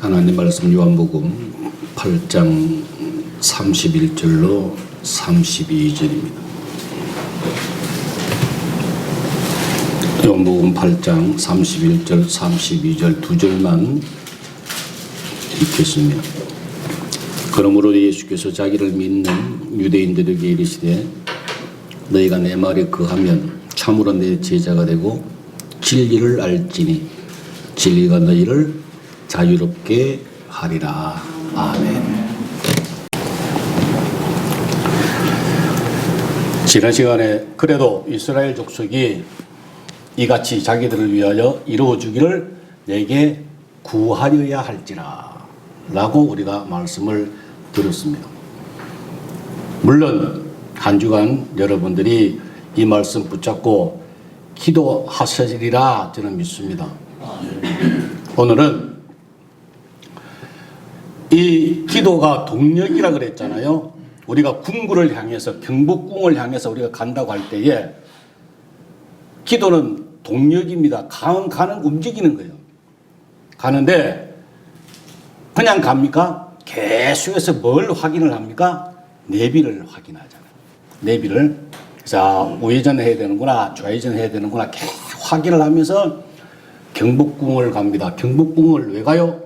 하나님 말씀 요한복음 8장 31절로 32절입니다. 요한복음 8장 31절, 32절 두 절만 읽겠습니다. 그러므로 예수께서 자기를 믿는 유대인들에게 이르시되 너희가 내 말에 거하면 참으로 내 제자가 되고 진리를 알지니 진리가 너희를 자유롭게 하리라. 아멘. 지난 시간에 그래도 이스라엘 족속이 이같이 자기들을 위하여 이루어주기를 내게 구하려야 할지라 라고 우리가 말씀을 들었습니다. 물론 한 주간 여러분들이 이 말씀 붙잡고 기도하시리라 저는 믿습니다. 오늘은 이 기도가 동력이라 그랬잖아요. 우리가 궁굴을 향해서 경복궁을 향해서 우리가 간다고 할 때에 기도는 동력입니다. 가는 움직이는 거예요. 가는데 그냥 갑니까? 계속해서 뭘 확인을 합니까? 내비를 확인하잖아요. 내비를 자 우회전 해야 되는구나, 좌회전 해야 되는구나 계속 확인을 하면서 경복궁을 갑니다. 경복궁을 왜 가요?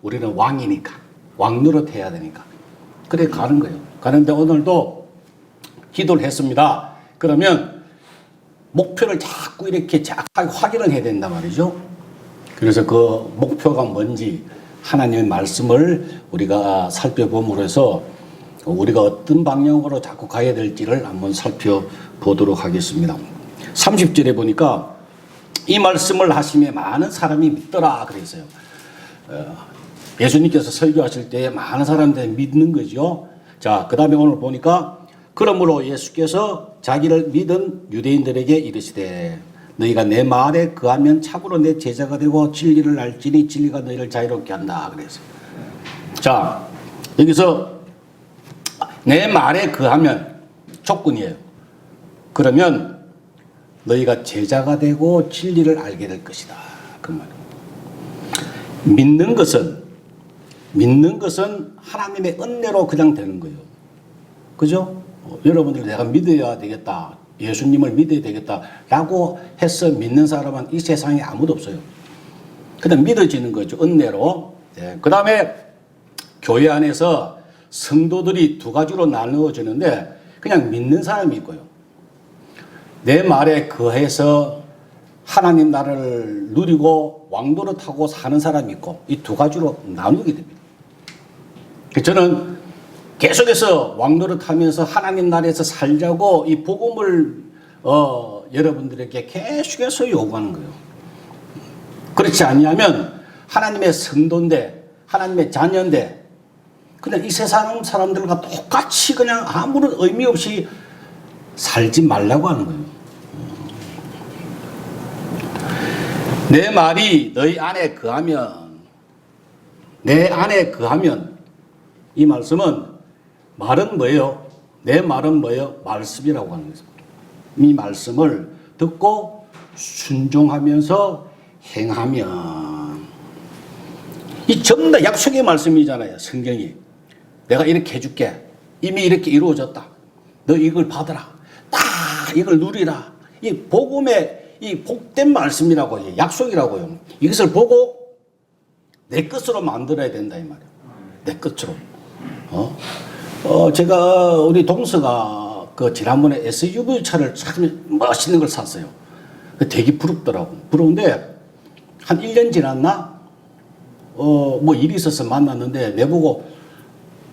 우리는 왕이니까. 왕 노릇 해야 되니까. 그래 가는 거예요. 가는데 오늘도 기도를 했습니다. 그러면 목표를 자꾸 이렇게 정확하게 확인을 해야 된단 말이죠. 그래서 그 목표가 뭔지 하나님의 말씀을 우리가 살펴봄으로 해서 우리가 어떤 방향으로 자꾸 가야 될지를 한번 살펴보도록 하겠습니다. 30절에 보니까 이 말씀을 하시며 많은 사람이 믿더라 그랬어요. 예수님께서 설교하실 때 많은 사람들이 믿는 거죠. 자, 그 다음에 오늘 보니까 그러므로 예수께서 자기를 믿은 유대인들에게 이르시되 너희가 내 말에 거하면 참으로 내 제자가 되고 진리를 알지니 진리가 너희를 자유롭게 한다 그랬어요. 자, 여기서 내 말에 거하면 조건이에요. 그러면 너희가 제자가 되고 진리를 알게 될 것이다. 그 말이에요. 믿는 것은 하나님의 은혜로 그냥 되는 거예요. 그죠? 여러분들 내가 믿어야 되겠다. 예수님을 믿어야 되겠다. 라고 해서 믿는 사람은 이 세상에 아무도 없어요. 그냥 믿어지는 거죠. 은혜로. 네. 그 다음에 교회 안에서 성도들이 두 가지로 나누어지는데 그냥 믿는 사람이 있고요. 내 말에 거해서 하나님 나라를 누리고 왕노릇하고 사는 사람이 있고 이 두 가지로 나누게 됩니다. 저는 계속해서 왕노릇하면서 하나님 나라에서 살자고 이 복음을 여러분들에게 계속해서 요구하는 거예요. 그렇지 아니하면 하나님의 성도인데 하나님의 자녀인데 그냥 이 세상 사람들과 똑같이 그냥 아무런 의미 없이 살지 말라고 하는 거예요. 내 말이 너희 안에 거하면 내 안에 거하면 이 말씀은 말은 뭐예요? 내 말은 뭐예요? 말씀이라고 하는 것입니다. 이 말씀을 듣고 순종하면서 행하면 이 전부 다 약속의 말씀이잖아요. 성경이 내가 이렇게 해줄게. 이미 이렇게 이루어졌다. 너 이걸 받아라. 다 이걸 누리라. 이 복음의 이 복된 말씀이라고 해요. 약속이라고요. 이것을 보고 내 것으로 만들어야 된다 이 말이에요. 내 것으로. 제가 우리 동서가 그 지난번에 SUV 차를 참 멋있는 걸 샀어요. 되게 부럽더라고. 부러운데 한 1년 지났나? 뭐 일이 있어서 만났는데 내보고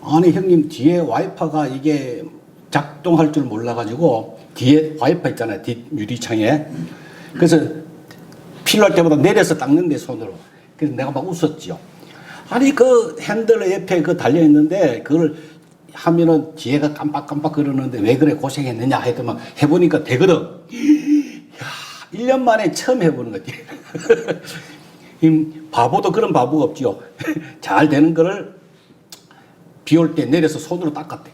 아니 형님 뒤에 와이퍼가 이게 작동할 줄 몰라가지고 뒤에 와이퍼 있잖아요. 뒷 유리창에. 그래서 필요할 때마다 내려서 닦는데 손으로. 그래서 내가 막 웃었지요. 아니 그 핸들 옆에 그 달려있는데 그걸 하면은 뒤에가 깜빡깜빡 그러는데 왜 그래 고생했느냐 했더만 해보니까 되거든. 야, 1년 만에 처음 해보는 거지. 바보도 그런 바보가 없지요. 잘 되는 거를 비 올 때 내려서 손으로 닦았대.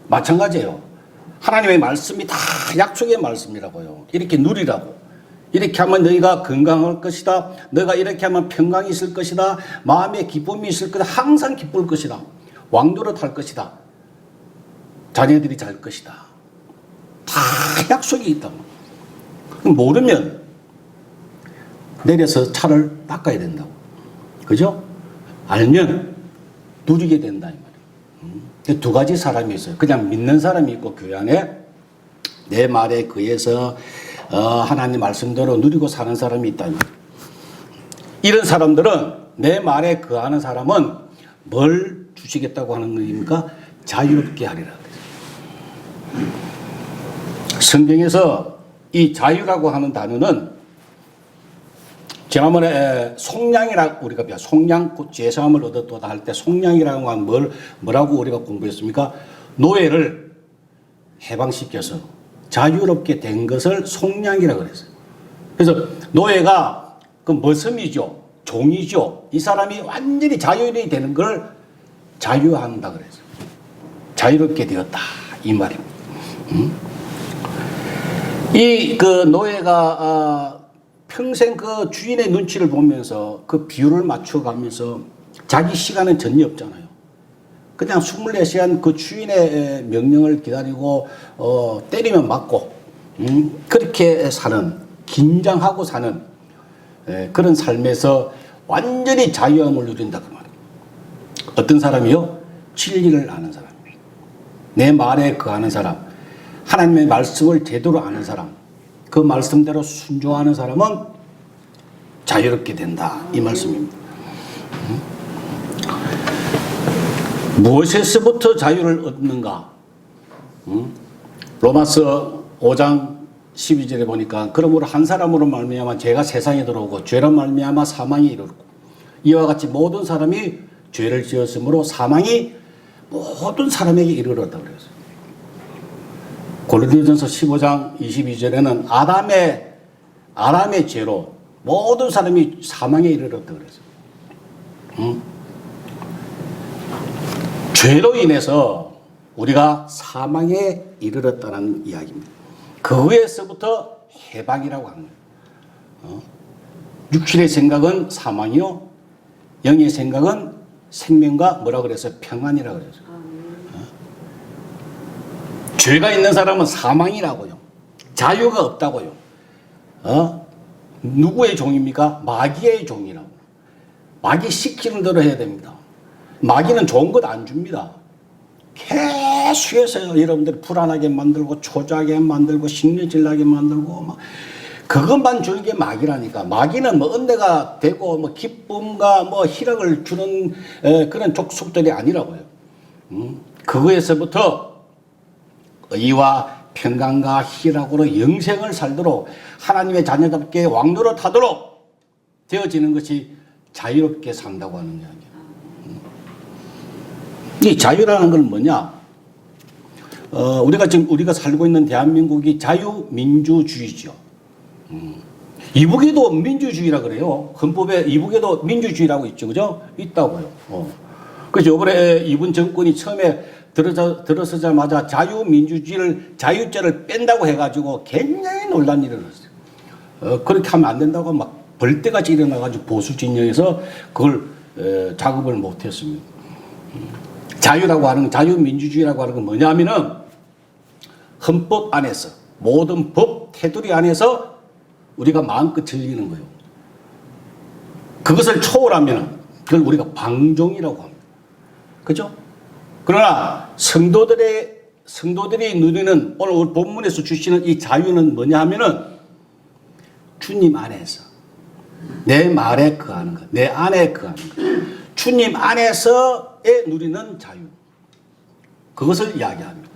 마찬가지예요. 하나님의 말씀이 다 약속의 말씀이라고요. 이렇게 누리라고. 이렇게 하면 너희가 건강할 것이다. 너희가 이렇게 하면 평강이 있을 것이다. 마음에 기쁨이 있을 것이다. 항상 기쁠 것이다. 왕노릇 할 것이다. 자녀들이 잘 것이다. 다 약속이 있다. 모르면 내려서 차를 바꿔야 된다고. 그죠? 알면 누리게 된다. 이 말이에요. 두 가지 사람이 있어요. 그냥 믿는 사람이 있고 교회 안에 내 말에 의해서 하나님 말씀대로 누리고 사는 사람이 있다. 이런 사람들은 내 말에 거하는 사람은 뭘 주시겠다고 하는 겁니까? 자유롭게 하리라. 성경에서 이 자유라고 하는 단어는 지난번에 속량이라고 우리가 속량 제사함을 얻었다 할 때 속량이라고 하면 뭐라고 우리가 공부했습니까? 노예를 해방시켜서 자유롭게 된 것을 속량이라고 그랬어요. 그래서 노예가 그 머슴이죠. 종이죠. 이 사람이 완전히 자유인이 되는 걸 자유한다 그랬어요. 자유롭게 되었다. 이 말입니다. 이 그 노예가 평생 그 주인의 눈치를 보면서 그 비율을 맞춰가면서 자기 시간은 전혀 없잖아요. 그냥 24시간 그 주인의 명령을 기다리고 때리면 맞고 그렇게 사는 긴장하고 사는 그런 삶에서 완전히 자유함을 누린다 그 말이에요. 어떤 사람이요? 진리를 아는 사람입니다. 내 말에 거하는 사람, 하나님의 말씀을 제대로 아는 사람, 그 말씀대로 순종하는 사람은 자유롭게 된다 이 말씀입니다. 무엇에서부터 자유를 얻는가? 로마서 5장 12절에 보니까 그러므로 한 사람으로 말미암아 죄가 세상에 들어오고 죄로 말미암아 사망이 이르고 이와 같이 모든 사람이 죄를 지었으므로 사망이 모든 사람에게 이르렀다 그랬어요. 고린도전서 15장 22절에는 아담의 죄로 모든 사람이 사망에 이르렀다 그랬어요. 죄로 인해서 우리가 사망에 이르렀다는 이야기입니다. 그 후에서부터 해방이라고 하는 거예요. 육신의 생각은 사망이요, 영의 생각은 생명과 뭐라 그랬어요? 평안이라고 그랬어요. 죄가 있는 사람은 사망이라고요. 자유가 없다고요. 누구의 종입니까? 마귀의 종이라고. 마귀 시키는 대로 해야 됩니다. 마귀는 좋은 것 안 줍니다. 계속해서 여러분들 불안하게 만들고 초조하게 만들고 심려질나게 만들고 막 그것만 주는 게 마귀라니까. 마귀는 뭐 은혜가 되고 뭐 기쁨과 뭐 희락을 주는 그런 족속들이 아니라고요. 그거에서부터 의와 평강과 희락으로 영생을 살도록 하나님의 자녀답게 왕노릇 하도록 되어지는 것이 자유롭게 산다고 하는 이야기예요. 이 자유라는 건 뭐냐? 우리가 살고 있는 대한민국이 자유민주주의죠. 이북에도 민주주의라 그래요. 헌법에 이북에도 민주주의라고 있죠, 그죠? 있다고요. 그래서 이번에 이번 정권이 처음에 들어서자마자 자유자를 뺀다고 해가지고 굉장히 논란이 일어났어요. 그렇게 하면 안 된다고 막 벌떼같이 일어나가지고 보수 진영에서 그걸 작업을 못했습니다. 자유라고 하는 자유민주주의라고 하는 건 뭐냐면은 헌법 안에서 모든 법 테두리 안에서 우리가 마음껏 즐기는 거예요. 그것을 초월하면 그걸 우리가 방종이라고 합니다. 그죠? 그러나 성도들이 누리는 오늘 본문에서 주시는 이 자유는 뭐냐 하면은 주님 안에서 내 말에 거하는 것, 내 안에 거하는 것, 주님 안에서의 누리는 자유. 그것을 이야기합니다.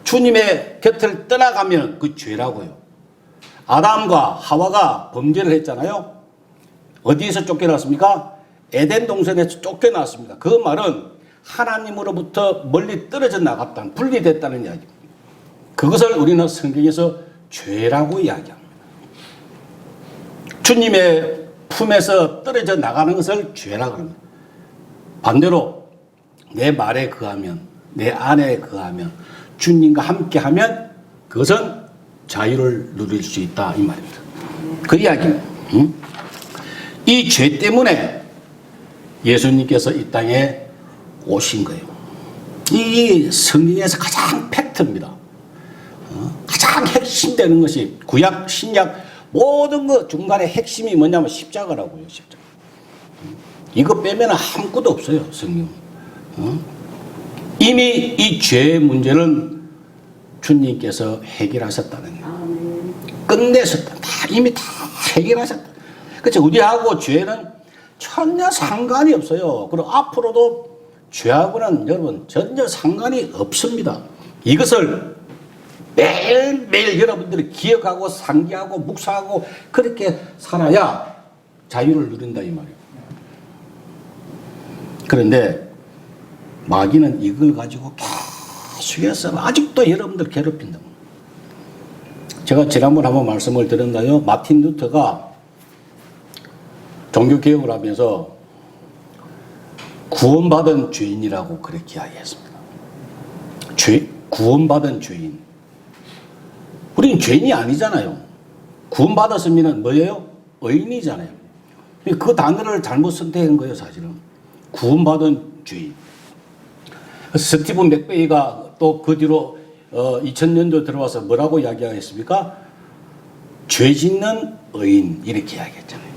주님의 곁을 떠나가면 그 죄라고요. 아담과 하와가 범죄를 했잖아요. 어디에서 쫓겨났습니까? 에덴 동산에서 쫓겨났습니다. 그 말은 하나님으로부터 멀리 떨어져 나갔다는, 분리됐다는 이야기입니다. 그것을 우리는 성경에서 죄라고 이야기합니다. 주님의 품에서 떨어져 나가는 것을 죄라고 합니다. 반대로 내 말에 거하면, 내 안에 거하면, 주님과 함께하면 그것은 자유를 누릴 수 있다 이 말입니다. 그 이야기는 이 죄 때문에 예수님께서 이 땅에 오신 거예요. 이 성경에서 가장 팩트입니다. 가장 핵심되는 것이 구약, 신약 모든 것 중간에 핵심이 뭐냐면 십자가라고요. 십자가. 이거 빼면 아무것도 없어요. 성경. 이미 이 죄의 문제는 주님께서 해결하셨다는 거예요. 끝내셨다. 이미 다 해결하셨다. 그렇죠. 우리하고 죄는 전혀 상관이 없어요. 그리고 앞으로도 죄하고는 여러분 전혀 상관이 없습니다. 이것을 매일매일 여러분들이 기억하고 상기하고 묵상하고 그렇게 살아야 자유를 누린다 이 말이에요. 그런데 마귀는 이걸 가지고 계속해서 아직도 여러분들 괴롭힌다. 제가 지난번 한번 말씀을 드렸나요? 마틴 루터가 종교개혁을 하면서 구원받은 죄인이라고 그렇게 이야기했습니다. 구원받은 죄인. 우리는 죄인이 아니잖아요. 구원받았으면 뭐예요? 의인이잖아요. 그 단어를 잘못 선택한 거예요, 사실은. 구원받은 죄인. 스티븐 맥베이가 또 그 뒤로 2000년도 들어와서 뭐라고 이야기하겠습니까? 죄 짓는 의인 이렇게 이야기했잖아요.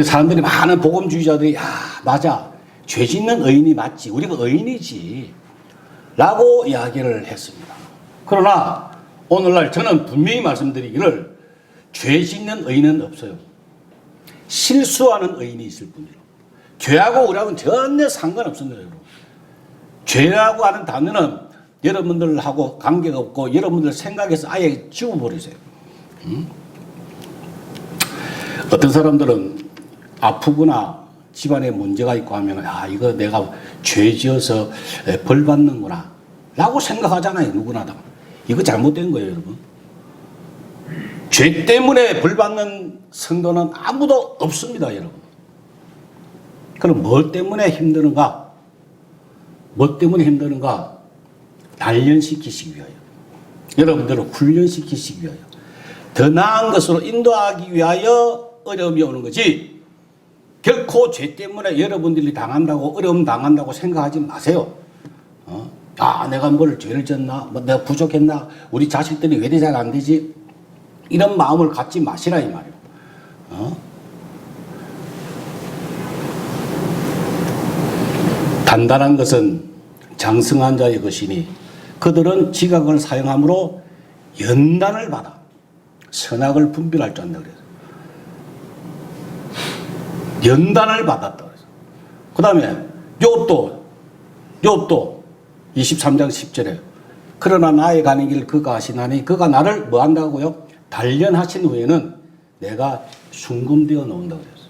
사람들이 많은 복음주의자들이 맞아. 죄 짓는 의인이 맞지. 우리가 의인이지. 라고 이야기를 했습니다. 그러나 오늘날 저는 분명히 말씀드리기를 죄 짓는 의인은 없어요. 실수하는 의인이 있을 뿐이에요. 죄하고 우리하고는 전혀 상관없습니다. 여러분. 죄라고 하는 단어는 여러분들하고 관계가 없고 여러분들 생각에서 아예 지워버리세요. 어떤 사람들은 아프거나 집안에 문제가 있고 하면 이거 내가 죄 지어서 벌 받는구나 라고 생각하잖아요. 누구나 다. 이거 잘못된 거예요, 여러분. 죄 때문에 벌 받는 성도는 아무도 없습니다, 여러분. 그럼 뭐 때문에 힘드는가? 뭐 때문에 힘드는가? 단련시키시기 위하여. 여러분들을 훈련시키시기 위하여. 더 나은 것으로 인도하기 위하여 어려움이 오는 거지. 결코 죄 때문에 여러분들이 당한다고 어려움 당한다고 생각하지 마세요. 내가 뭘 죄를 졌나? 내가 부족했나? 우리 자식들이 왜 잘 안 되지? 이런 마음을 갖지 마시라 이 말이에요. 단단한 것은 장성한 자의 것이니 그들은 지각을 사용함으로 연단을 받아 선악을 분별할 줄 안다 그래서 연단을 받았다 그래서 그 다음에 욥도 23장 10절에 그러나 나의 가는 길 그가 하시나니 그가 나를 뭐 한다고요? 단련하신 후에는 내가 순금되어 놓는다고 그랬어요.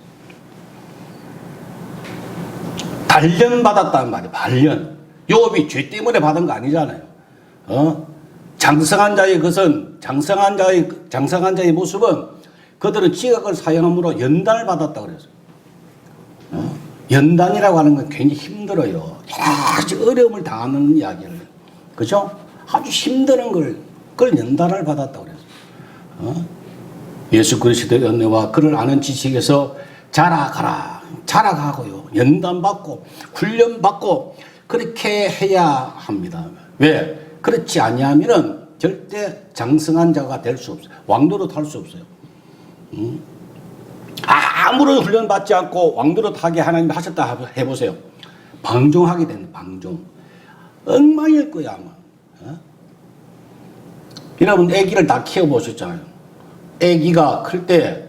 단련받았다는 말이에요. 단련. 욥이 죄 때문에 받은 거 아니잖아요. 장성한 자의 것은 장성한 자의 모습은 그들은 지각을 사용함으로 연단을 받았다고 그랬어요. 연단이라고 하는 건 괜히 힘들어요. 아주 어려움을 당하는 이야기를. 그죠? 아주 힘드는 그걸 연단을 받았다고 그랬어요. 예수 그리스도의 은혜와 그를 아는 지식에서 자라가고요. 연단받고, 훈련받고, 그렇게 해야 합니다. 왜? 그렇지 아니하면은 절대 장성한 자가 될 수 없어요. 왕노릇 할 수 없어요. 아무런 훈련 받지 않고 왕노릇 하게 하나님 하셨다 해보세요. 방종하게 되는 방종. 엉망일 거야 아마. 여러분 애기를 다 키워보셨잖아요. 애기가 클 때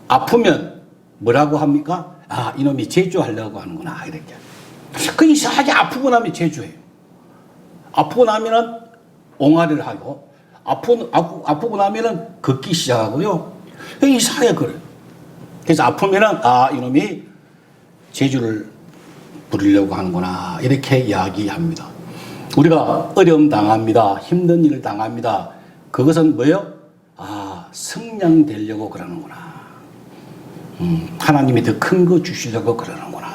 아프면 뭐라고 합니까? 이놈이 제주하려고 하는구나 이렇게. 그 이상하게 아프고 나면 제주해요. 아프고 나면은 옹알이를 하고 아프고 나면은 걷기 시작하고요. 이상하게 그래요. 그래서 아프면은 이놈이 제주를 부리려고 하는구나 이렇게 이야기합니다. 우리가 어려움 당합니다. 힘든 일을 당합니다. 그것은 뭐예요? 성량되려고 그러는구나. 하나님이 더 큰 거 주시려고 그러는구나.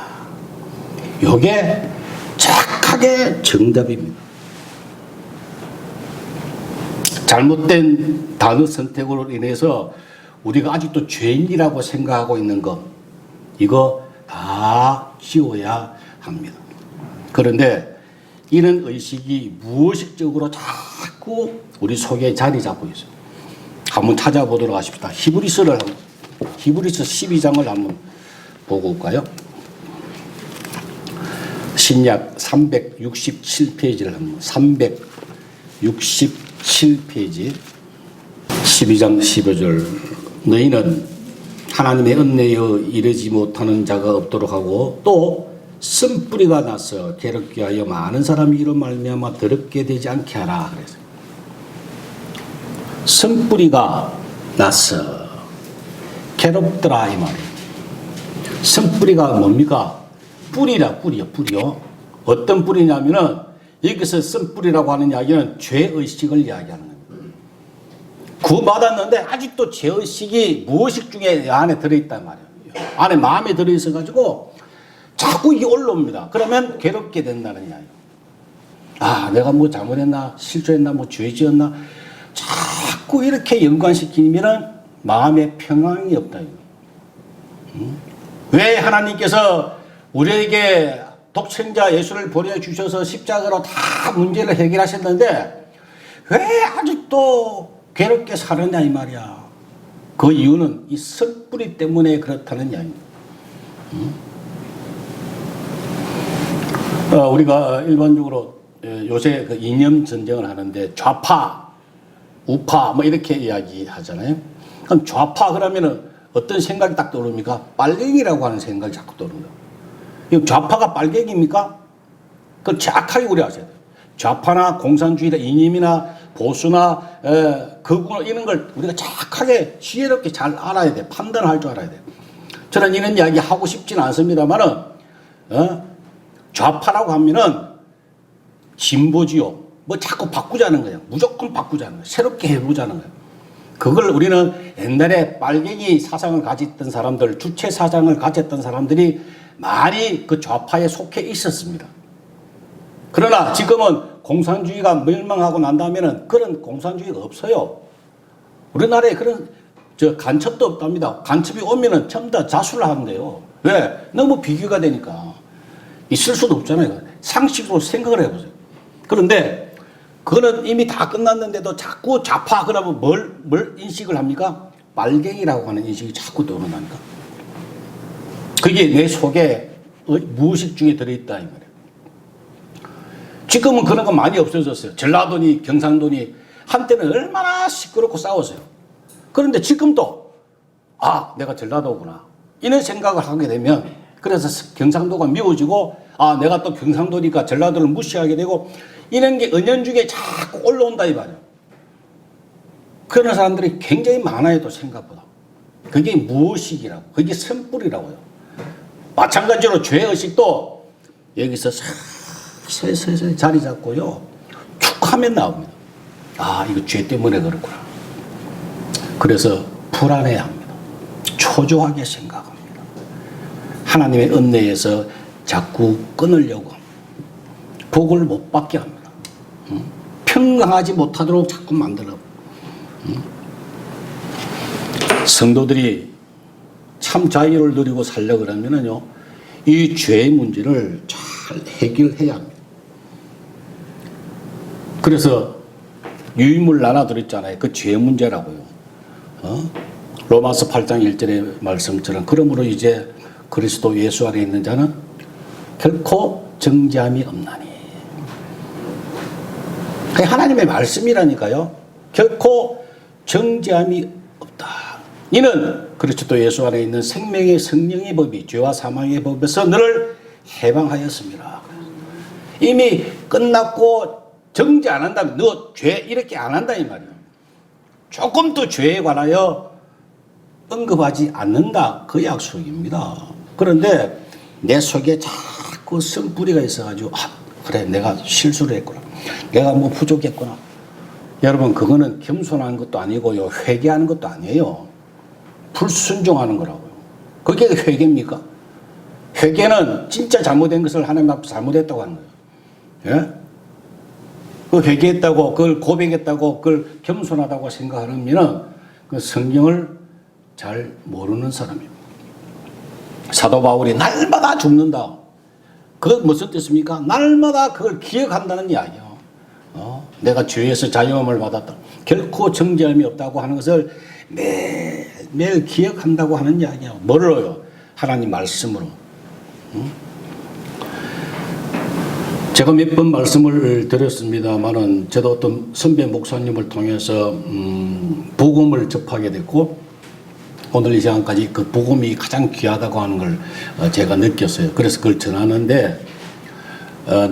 이게 정확하게 정답입니다. 잘못된 단어 선택으로 인해서 우리가 아직도 죄인이라고 생각하고 있는 것, 이거 다 지워야 합니다. 그런데 이런 의식이 무의식적으로 자꾸 우리 속에 자리 잡고 있어요. 한번 찾아보도록 하십시다. 히브리서 12장을 한번 보고 올까요? 신약 367페이지를 한번 367페이지 12장 15절 너희는 하나님의 은혜에 이르지 못하는 자가 없도록 하고 또 쓴뿌리가 나서 괴롭게 하여 많은 사람이 이로 말미암아 더럽게 되지 않게 하라 그래서 쓴뿌리가 나서 괴롭더라 이 말이에요. 쓴뿌리가 뭡니까? 뿌리요. 어떤 뿌리냐면은 여기서 쓴뿌리라고 하는 이야기는 죄의식을 이야기하는 겁니다. 구받았는데 아직도 죄의식이 무의식 중에 안에 들어있단 말이에요. 안에 마음에 들어있어가지고 자꾸 이게 올라옵니다. 그러면 괴롭게 된다는 이야기예요. 아, 내가 뭐 잘못했나, 실수했나, 뭐 죄 지었나, 자꾸 이렇게 연관시키면 마음에 평안이 없다. 왜 하나님께서 우리에게 독생자 예수를 보내주셔서 십자가로 다 문제를 해결하셨는데 왜 아직도 괴롭게 살았냐 이 말이야. 그 이유는 이 쓴뿌리 때문에 그렇다는 이야기입니다. 우리가 일반적으로 요새 그 이념 전쟁을 하는데 좌파, 우파 뭐 이렇게 이야기하잖아요. 그럼 좌파 그러면은 어떤 생각이 딱 떠오릅니까? 빨갱이라고 하는 생각이 자꾸 떠오릅니다. 좌파가 빨갱이입니까? 그걸 정확하게 우려하셔야 돼요. 좌파나 공산주의나 이념이나 보수나 극우 이런 걸 우리가 정확하게 지혜롭게 잘 알아야 돼. 판단할 줄 알아야 돼. 저는 이런 이야기 하고 싶지는 않습니다만은 좌파라고 하면은 진보지요. 뭐 자꾸 바꾸자는 거예요. 무조건 바꾸자는 거예요. 새롭게 해보자는 거예요. 그걸 우리는 옛날에 빨갱이 사상을 가졌던 사람들, 주체 사상을 가졌던 사람들이 많이 그 좌파에 속해 있었습니다. 그러나 지금은 공산주의가 멸망하고 난 다음에는 그런 공산주의가 없어요. 우리나라에 그런 간첩도 없답니다. 간첩이 오면은 전부 다 자수를 하는데요. 왜? 너무 비교가 되니까. 있을 수도 없잖아요. 상식으로 생각을 해보세요. 그런데 그거는 이미 다 끝났는데도 자꾸 좌파 그러면 뭘 인식을 합니까? 빨갱이라고 하는 인식이 자꾸 떠오른다니까. 그게 내 속에 무의식 중에 들어있다 이 말이에요. 지금은 그런 거 많이 없어졌어요. 전라도니 경상도니 한때는 얼마나 시끄럽고 싸웠어요. 그런데 지금도 아 내가 전라도구나 이런 생각을 하게 되면 그래서 경상도가 미워지고 아 내가 또 경상도니까 전라도를 무시하게 되고 이런 게 은연중에 자꾸 올라온다 이 말이에요. 그런 사람들이 굉장히 많아요. 또 생각보다. 그게 무의식이라고 그게 선불이라고요. 마찬가지로 죄의식도 여기서 서서히 자리 잡고요. 툭 하면 나옵니다. 아 이거 죄 때문에 그렇구나. 그래서 불안해합니다. 초조하게 생각합니다. 하나님의 은혜에서 자꾸 끊으려고 합니다. 복을 못 받게 합니다. 평강하지 못하도록 자꾸 만들어. 성도들이 참 자유를 누리고 살려고 그러면은요, 이 죄의 문제를 잘 해결해야 합니다. 그래서 유임을 나눠드렸잖아요. 그 죄 문제라고요. 로마서 8장 1절의 말씀처럼 그러므로 이제 그리스도 예수 안에 있는 자는 결코 정죄함이 없나니. 하나님의 말씀이라니까요. 결코 정죄함이 없다. 이는 그리스도 예수 안에 있는 생명의 성령의 법이 죄와 사망의 법에서 너를 해방하였습니다. 이미 끝났고 정죄 안 한다면 너 죄 이렇게 안 한다 이 말이에요. 조금 더 죄에 관하여 언급하지 않는다 그 약속입니다. 그런데 내 속에 자꾸 쓴뿌리가 있어가지고 아 그래 내가 실수를 했구나. 내가 뭐 부족했구나. 여러분 그거는 겸손한 것도 아니고요. 회개하는 것도 아니에요. 불순종하는 거라고요. 그게 회개입니까? 회개는 진짜 잘못된 것을 하나님 앞에 잘못했다고 하는 거예요. 예? 그 회개했다고 그걸 고백했다고 그걸 겸손하다고 생각하면 그 성경을 잘 모르는 사람입니다. 사도 바울이 날마다 죽는다. 그건 무슨 뜻입니까? 날마다 그걸 기억한다는 이야기예요. 내가 죄에서 자유함을 받았다. 결코 정죄함이 없다고 하는 것을 매일 기억한다고 하는 이야기예요. 뭘로요? 하나님 말씀으로. 제가 몇 번 말씀을 드렸습니다만은 저도 어떤 선배 목사님을 통해서 복음을 접하게 됐고 오늘 이 시간까지 그 복음이 가장 귀하다고 하는 걸 제가 느꼈어요. 그래서 그걸 전하는데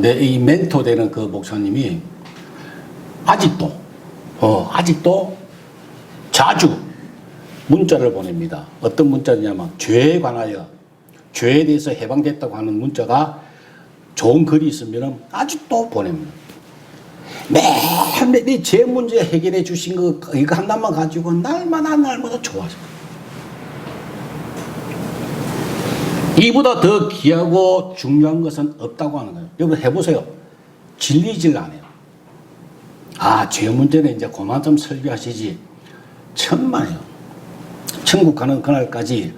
내 이 멘토 되는 그 목사님이 아직도 자주 문자를 보냅니다. 어떤 문자냐면 죄에 관하여 죄에 대해서 해방됐다고 하는 문자가 좋은 글이 있으면 아직도 보냅니다. 매일 내 죄 문제 해결해 주신 거 이거 하나만 가지고 날마다 좋아져. 이보다 더 귀하고 중요한 것은 없다고 하는 거예요. 여러분 해보세요. 질리질 않아요. 죄 문제는 이제 그만 좀 설교하시지. 천만에요. 천국 가는 그날까지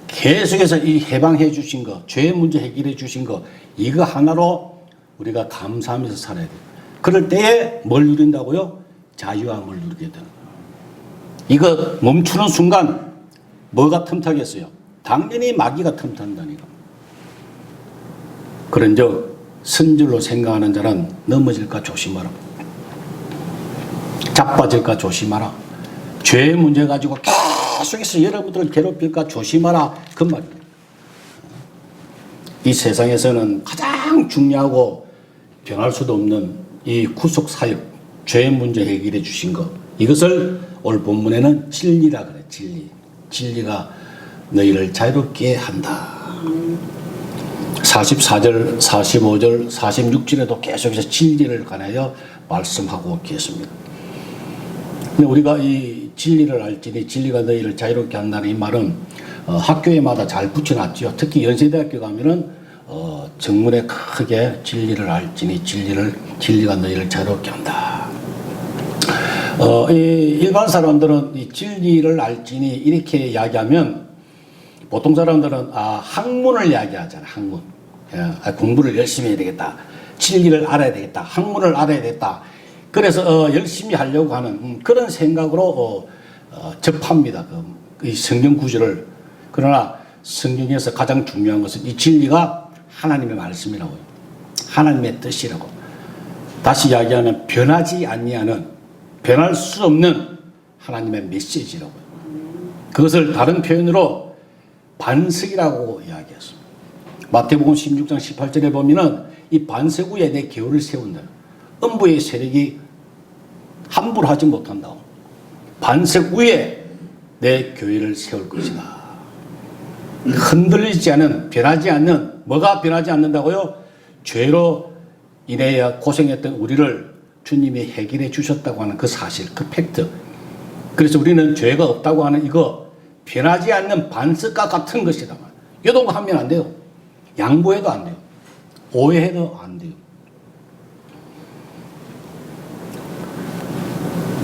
계속해서 이 해방해 주신 거, 죄 문제 해결해 주신 거, 이거 하나로 우리가 감사하면서 살아야 돼요. 그럴 때에 뭘 누린다고요? 자유함을 누리게 되는 거예요. 이거 멈추는 순간 뭐가 틈타겠어요? 당연히 마귀가 틈탄다니까. 그런즉 선줄로 생각하는 자는 넘어질까 조심하라. 자빠질까 조심하라. 죄의 문제 가지고 계속해서 여러분들을 괴롭힐까 조심하라. 그 말입니다. 이 세상에서는 가장 중요하고 변할 수도 없는 이 구속 사역, 죄의 문제 해결해 주신 것, 이것을 오늘 본문에는 진리라 그래. 진리가 너희를 자유롭게 한다. 44절, 45절, 46절에도 계속해서 진리를 관하여 말씀하고 계십니다. 근데 우리가 이 진리를 알지니 진리가 너희를 자유롭게 한다는 이 말은 학교에마다 잘 붙여놨죠. 특히 연세대학교 가면은 정문에 크게 진리를 알지니 진리가 너희를 자유롭게 한다. 이 일반 사람들은 이 진리를 알지니 이렇게 이야기하면 보통 사람들은 학문을 이야기하잖아. 학문. 공부를 열심히 해야 되겠다. 진리를 알아야 되겠다. 학문을 알아야 되겠다. 그래서 열심히 하려고 하는 그런 생각으로 접합니다. 이 성경 구절을. 그러나 성경에서 가장 중요한 것은 이 진리가 하나님의 말씀이라고요. 하나님의 뜻이라고. 다시 이야기하면 변하지 아니하는, 변할 수 없는 하나님의 메시지라고요. 그것을 다른 표현으로 반석이라고 이야기했습니다. 마태복음 16장 18절에 보면은 이 반석 위에 내 교회를 세운다. 음부의 세력이 함부로 하지 못한다고. 반석 위에 내 교회를 세울 것이다. 흔들리지 않은, 변하지 않는, 뭐가 변하지 않는다고요? 죄로 인해 고생했던 우리를 주님이 해결해 주셨다고 하는 그 사실, 그 팩트. 그래서 우리는 죄가 없다고 하는 이거 변하지 않는 반석과 같은 것이다. 요동하면 안 돼요. 양보해도 안 돼요. 오해해도 안 돼요.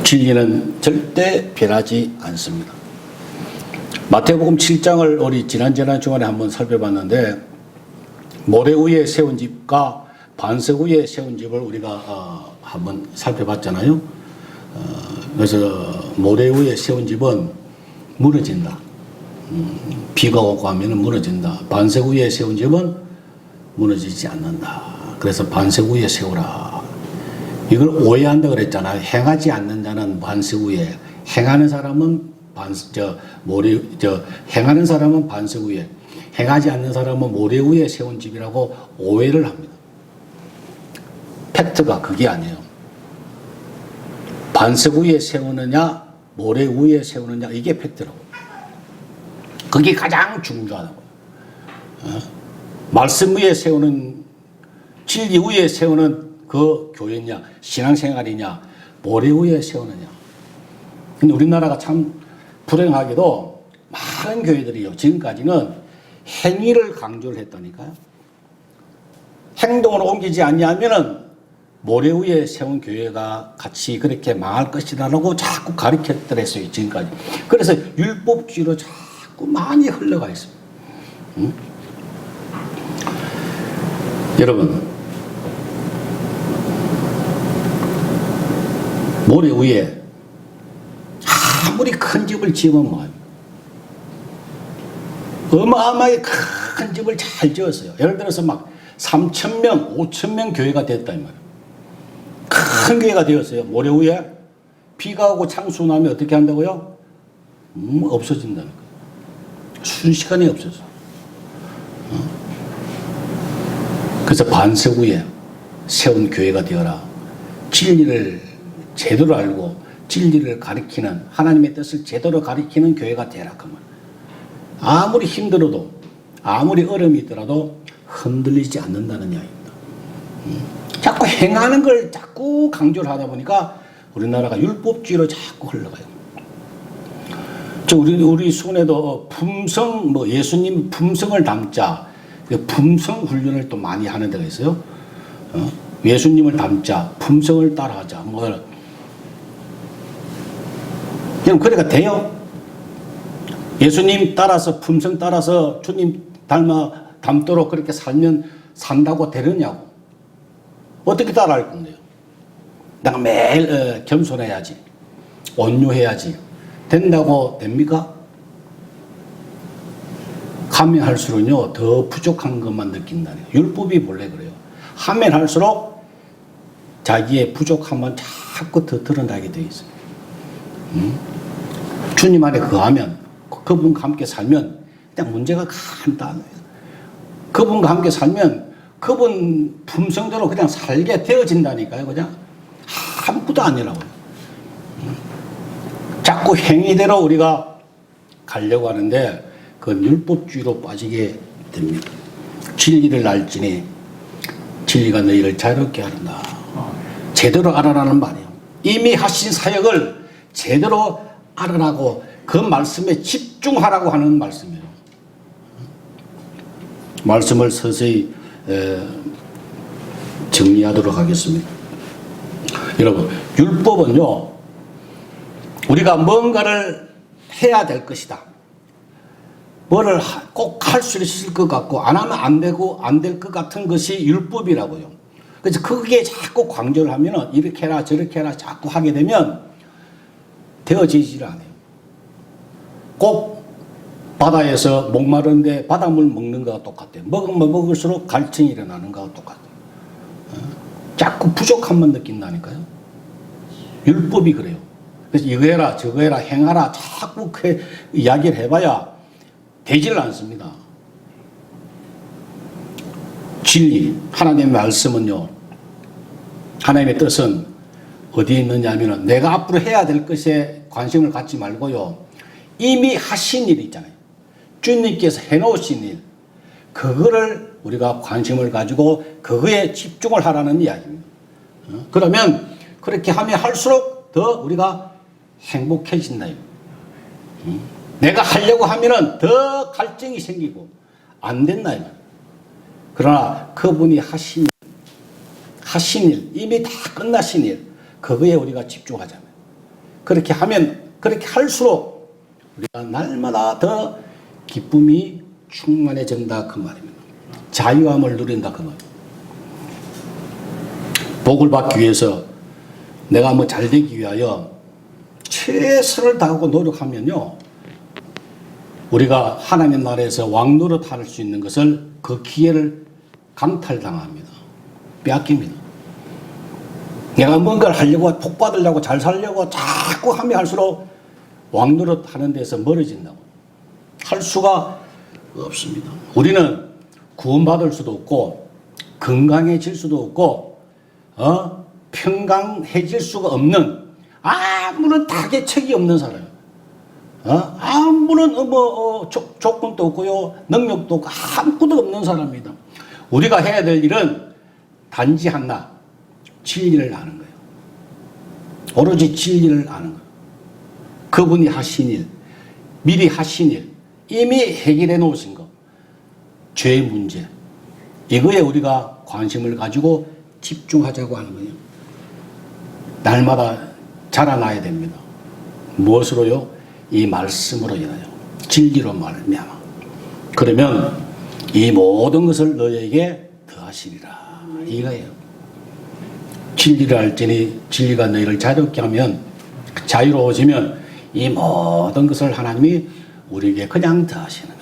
진리는 절대 변하지 않습니다. 마태복음 7장을 우리 지난 주간에 한번 살펴봤는데 모래 위에 세운 집과 반석 위에 세운 집을 우리가 한번 살펴봤잖아요. 그래서 모래 위에 세운 집은 무너진다. 비가 오고 하면 무너진다. 반석 위에 세운 집은 무너지지 않는다. 그래서 반석 위에 세우라. 이걸 오해한다 그랬잖아요. 행하지 않는 자는 반석 위에, 행하는 사람은 행하는 사람은 반석 위에, 행하지 않는 사람은 모래 위에 세운 집이라고 오해를 합니다. 팩트가 그게 아니에요. 반석 위에 세우느냐, 모래 위에 세우느냐, 이게 팩트라고. 그게 가장 중요하다고. 말씀 위에 세우는, 진리 위에 세우는 그 교회냐, 신앙생활이냐, 모래 위에 세우느냐. 근데 우리나라가 참 불행하게도 많은 교회들이요, 지금까지는 행위를 강조를 했다니까요. 행동으로 옮기지 않냐면은 모래 위에 세운 교회가 같이 그렇게 망할 것이다라고 자꾸 가르쳤더랬어요, 지금까지. 그래서 율법주의로 자꾸 많이 흘러가 있어요. 응? 여러분, 모래 위에 아무리 큰 집을 지으면 뭐예요? 어마어마하게 큰 집을 잘 지었어요. 예를 들어서 막 3,000명, 5,000명 교회가 됐다 이 말이에요. 큰 교회가 되었어요. 모래 위에 비가 오고 창수 나면 어떻게 한다고요? 없어진다는 거예요. 순식간에 없어져. 그래서 반석 위에 세운 교회가 되어라. 진리를 제대로 알고 진리를 가리키는, 하나님의 뜻을 제대로 가리키는 교회가 되라. 그러면 아무리 힘들어도, 아무리 어려움이 있더라도 흔들리지 않는다는 이야기입니다. 자꾸 행하는 걸 자꾸 강조를 하다 보니까 우리나라가 율법주의로 자꾸 흘러가요. 우리 손에도 품성, 예수님 품성을 담자, 품성 훈련을 또 많이 하는 데가 있어요. 예수님을 담자, 품성을 따라하자. 그럼 그래가 돼요? 예수님 따라서, 품성 따라서 주님 닮도록 그렇게 살면 산다고 되느냐고. 어떻게 따라할 건데요? 내가 매일 겸손해야지, 온유해야지. 된다고 됩니까? 하면 할수록요, 더 부족한 것만 느낀다는 거예요. 율법이 본래 그래요. 하면 할수록 자기의 부족함만 자꾸 더 드러나게 되어 있어요. 주님 안에 거하면, 그분과 함께 살면 그냥 문제가 간단해요. 그분과 함께 살면 그분 품성대로 그냥 살게 되어진다니까요. 그냥 아무것도 아니라고요. 자꾸 행위대로 우리가 가려고 하는데 그건 율법주의로 빠지게 됩니다. 진리를 알지니 진리가 너희를 자유롭게 하는다. 제대로 알아라는 말이에요. 이미 하신 사역을 제대로 알아라고, 그 말씀에 집중하라고 하는 말씀이에요. 말씀을 서서히 정리하도록 하겠습니다. 여러분, 율법은요, 우리가 뭔가를 해야 될 것이다. 뭐를 꼭 할 수 있을 것 같고 안 하면 안 되고 안 될 것 같은 것이 율법이라고요. 그래서 그게 자꾸 강조를 하면은 이렇게 해라 저렇게 해라 자꾸 하게 되면 되어지지를 않아요. 꼭 바다에서 목마른데 바닷물 먹는 거와 똑같아요. 먹으면 먹을수록 갈증이 일어나는 거와 똑같아요. 자꾸 부족함만 느낀다니까요. 율법이 그래요. 그래서 이거 해라 저거 해라 행하라 자꾸 그 이야기를 해봐야 되지를 않습니다. 진리, 하나님의 말씀은요, 하나님의 뜻은 어디에 있느냐 하면 내가 앞으로 해야 될 것에 관심을 갖지 말고요, 이미 하신 일 있잖아요. 주님께서 해놓으신 일, 그거를 우리가 관심을 가지고 그거에 집중을 하라는 이야기입니다. 그러면 그렇게 하면 할수록 더 우리가 행복해진다. 내가 하려고 하면은 더 갈증이 생기고 안 된다. 그러나 그분이 하신 일, 이미 다 끝나신 일, 그거에 우리가 집중하자면, 그렇게 하면, 그렇게 할수록 우리가 날마다 더 기쁨이 충만해진다 그 말입니다. 자유함을 누린다 그 말입니다. 복을 받기 위해서 내가 뭐 잘되기 위하여 최선을 다하고 노력하면요, 우리가 하나님 나라에서 왕노릇 할 수 있는 것을, 그 기회를 강탈당합니다. 빼앗깁니다. 내가 뭔가를 하려고, 복 받으려고, 잘 살려고 자꾸 하면 할수록 왕노릇 하는 데서 멀어진다고. 할 수가 없습니다. 우리는 구원받을 수도 없고, 건강해질 수도 없고, 평강해질 수가 없는, 아무런 타개책이 없는 사람이에요. 아무런 조건도 없고요, 능력도 없고 아무것도 없는 사람입니다. 우리가 해야 될 일은 단지 하나, 진리를 아는 거예요. 오로지 진리를 아는 거예요. 그분이 하신 일, 미리 하신 일, 이미 해결해 놓으신 것, 죄의 문제, 이거에 우리가 관심을 가지고 집중하자고 하는 거예요. 날마다 자라나야 됩니다. 무엇으로요? 이 말씀으로 인하여 진리로 말미암아. 그러면 이 모든 것을 너에게 더하시리라 이거예요. 진리를 알지니 진리가 너희를 자유롭게 하면, 자유로워지면 이 모든 것을 하나님이 우리에게 그냥 더하시는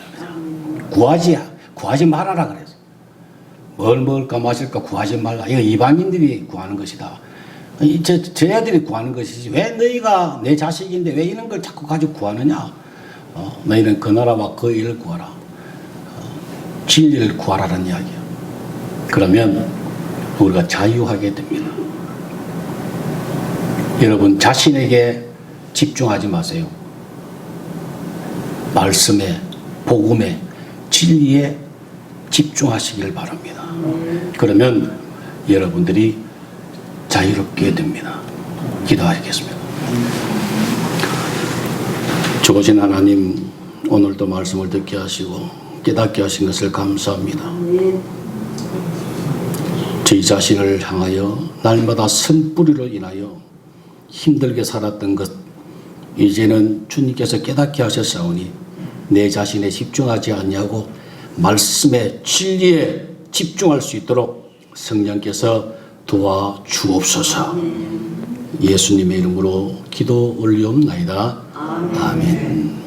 거예요. 구하지 말아라 그래서. 뭘 먹을까 마실까 구하지 말라. 이거 이방인들이 구하는 것이다. 저애들이 구하는 것이지 왜 너희가 내 자식인데 왜 이런 걸 자꾸 가지고 구하느냐. 너희는 그 나라와 그 일을 구하라. 진리를 구하라는 이야기야. 그러면 우리가 자유하게 됩니다. 여러분 자신에게 집중하지 마세요. 말씀에, 복음에, 진리에 집중하시길 바랍니다. 그러면 여러분들이 자유롭게 됩니다. 기도하겠습니다. 좋으신 하나님, 오늘도 말씀을 듣게 하시고 깨닫게 하신 것을 감사합니다. 저희 자신을 향하여 날마다 쓴뿌리로 인하여 힘들게 살았던 것, 이제는 주님께서 깨닫게 하셨사오니 내 자신에 집중하지 않냐고 말씀의 진리에 집중할 수 있도록 성령께서 도와주옵소서. 예수님의 이름으로 기도 올리옵나이다. 아멘.